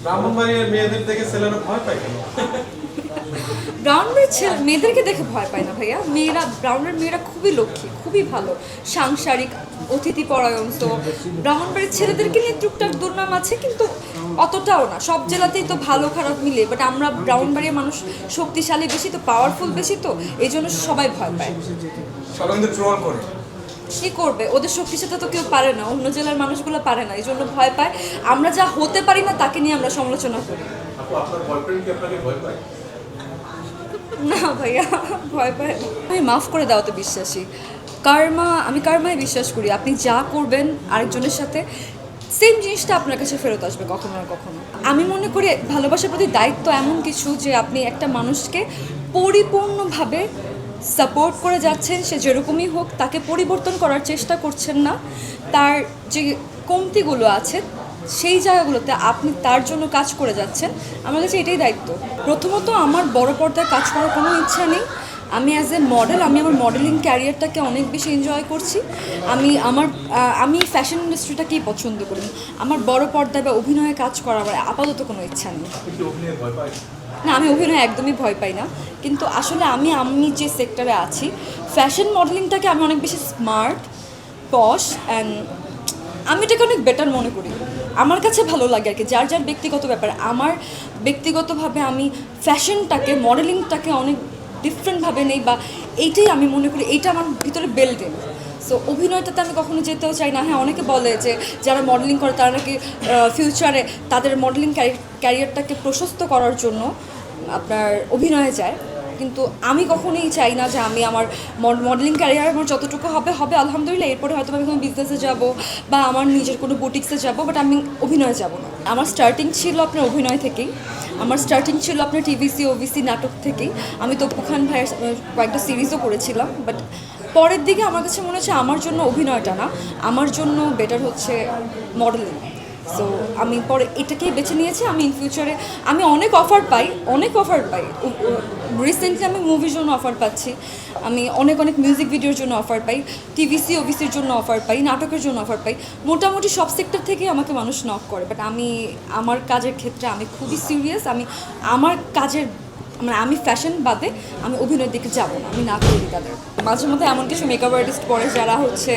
ব্রাহ্মণবাড়িয়ার মেয়েদের থেকে ছেলেরা ভয় পায় কেন? ব্রাউনের মেয়েদেরকে দেখে ভয় পায় না ভাইয়া। ব্রাউনের মেয়েরা খুবই লক্ষ্মী, খুবই ভালো, সাংসারিক, অতিথি পরায়ণ। তো ব্রাহ্মণবাড়ির ছেলেদেরকে নিয়ে টুকটাক দুর্নাম আছে, কিন্তু অতটাও না। সব জেলাতেই তো ভালো খারাপ মিলে, বাট আমরা ব্রাহ্মণবাড়ির মানুষ শক্তিশালী বেশি, তো পাওয়ারফুল বেশি, তো এই জন্য সবাই ভয় পায়। সবাই কিন্তু ট্রোল করে। কি করবে, ওদের শক্তির সাথে তো কেউ পারে না, অন্য জেলার মানুষগুলো পারে না, এই জন্য ভয় পায়। আমরা যা হতে পারি না তাকে নিয়ে আমরা সমালোচনা করি। আপনার বয়ফ্রেন্ড কি আপনাকে ভয় পায়? না ভাইয়া, ভয় পায় না। আমি মাফ করে দেওয়াতে বিশ্বাসী। আমি কার্মায় বিশ্বাস করি। আপনি যা করবেন আরেকজনের সাথে, সেম জিনিসটা আপনার কাছে ফেরত আসবে কখনো না কখনো। আমি মনে করি ভালোবাসার প্রতি দায়িত্ব এমন কিছু যে আপনি একটা মানুষকে পরিপূর্ণভাবে সাপোর্ট করে যাচ্ছেন, সে যেরকমই হোক তাকে পরিবর্তন করার চেষ্টা করছেন না। তার যে কমতিগুলো আছে সেই জায়গাগুলোতে আপনি তার জন্য কাজ করে যাচ্ছেন। আমার কাছে এটাই দায়িত্ব। প্রথমত, আমার বড় পর্দায় কাজ করার কোনো ইচ্ছা নেই। আমি অ্যাজ এ মডেল, আমি আমার মডেলিং ক্যারিয়ারটাকে অনেক বেশি এনজয় করছি। আমি ফ্যাশন ইন্ডাস্ট্রিটাকেই পছন্দ করি। আমার বড় পর্দায় বা অভিনয়ে কাজ করার আপাতত কোনো ইচ্ছা নেই। না, আমি অভিনয় একদমই ভয় পাই না, কিন্তু আসলে আমি যে সেক্টরে আছি, ফ্যাশন মডেলিংটাকে আমি অনেক বেশি স্মার্ট, পশ অ্যান্ড আমি এটাকে অনেক বেটার মনে করি। আমার কাছে ভালো লাগে আর কি, যার যার ব্যক্তিগত ব্যাপার। আমার ব্যক্তিগতভাবে আমি ফ্যাশনটাকে, মডেলিংটাকে অনেক ডিফারেন্টভাবে নেই, বা এইটাই আমি মনে করি এইটা আমার ভিতরে বিল্ডিং। সো অভিনয়টাতে আমি কখনো যেতেও চাই না। হ্যাঁ, অনেকে বলে যে যারা মডেলিং করে তারা নাকি ফিউচারে তাদের মডেলিং ক্যারিয়ারটাকে প্রশস্ত করার জন্য আপনার অভিনয়ে যায়, কিন্তু আমি কখনোই চাই না যে আমি আমার মডেলিং ক্যারিয়ার আমার যতটুকু হবে আলহামদুলিল্লাহ, এরপরে হয়তো আমি কোনো বিজনেসে যাব বা আমার নিজের কোনো বুটিক্সে যাব, বাট আমি অভিনয়ে যাব না। আমার স্টার্টিং ছিল আপনার অভিনয় থেকেই। আমার স্টার্টিং ছিল আপনার টিভিসি ওবিসি নাটক থেকেই। আমি তো খান ভাইয়ের কয়েকটা সিরিজও করেছিলাম, বাট পরের দিকে আমার কাছে মনে হচ্ছে আমার জন্য অভিনয়টা না, আমার জন্য বেটার হচ্ছে মডেলিং। সো আমি পরে এটাকেই বেছে নিয়েছি। আমি ইন ফিউচারে আমি অনেক অফার পাই। রিসেন্টলি আমি মুভির জন্য অফার পাচ্ছি, আমি অনেক মিউজিক ভিডিওর জন্য অফার পাই, টিভিসি ওবিসির জন্য অফার পাই, নাটকের জন্য অফার পাই। মোটামুটি সব সেক্টর থেকেই আমাকে মানুষ নক করে, বাট আমার কাজের ক্ষেত্রে আমি খুবই সিরিয়াস। আমার কাজের আমি ফ্যাশন বাদে আমি অভিনয়ের দিকে যাবো না, আমি না করি তাদের। মাঝে মধ্যে এমন কিছু মেকআপ আর্টিস্ট পড়ে যারা হচ্ছে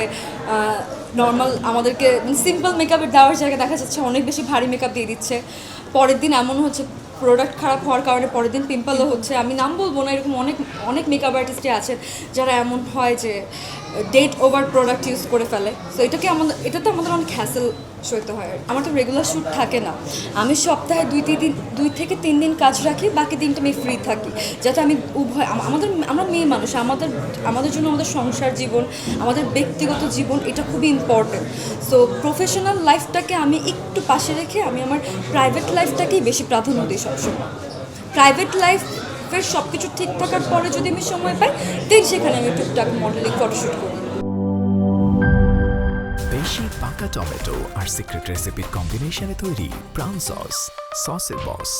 নর্মাল আমাদেরকে সিম্পল মেকআপের দেওয়ার জায়গায় দেখা যাচ্ছে অনেক বেশি ভারী মেকআপ দিয়ে দিচ্ছে। পরের দিন এমন হচ্ছে প্রোডাক্ট খারাপ হওয়ার কারণে পরের দিন পিম্পলও হচ্ছে। আমি নাম বলবো না, এরকম অনেক মেকআপ আর্টিস্টই আছেন যারা এমন হয় যে ডেট ওভার প্রোডাক্ট ইউজ করে ফেলে। সো এটাতে আমাদের অনেক হ্যাসেল সইতে হয়। আমার তো রেগুলার শ্যুট থাকে না, আমি সপ্তাহে 2 থেকে 3 দিন কাজ রাখি, বাকি দিনটা আমি ফ্রি থাকি, যাতে আমি আমরা মেয়ে মানুষ, আমাদের জন্য আমাদের সংসার জীবন, আমাদের ব্যক্তিগত জীবন এটা খুবই ইম্পর্টেন্ট। সো প্রফেশনাল লাইফটাকে আমি একটু পাশে রেখে আমি আমার প্রাইভেট লাইফটাকেই বেশি প্রাধান্য দিই সবসময়। প্রাইভেট লাইফের সব কিছু ঠিক থাকার পরে যদি আমি সময় পাই, দেন সেখানে আমি টুকটাক মডেলিং, ফটোশ্যুট করি। দেশি পাকা টমেটো আর সিক্রেট রেসিপির কম্বিনেশনে তৈরি প্রাউন সসের বস।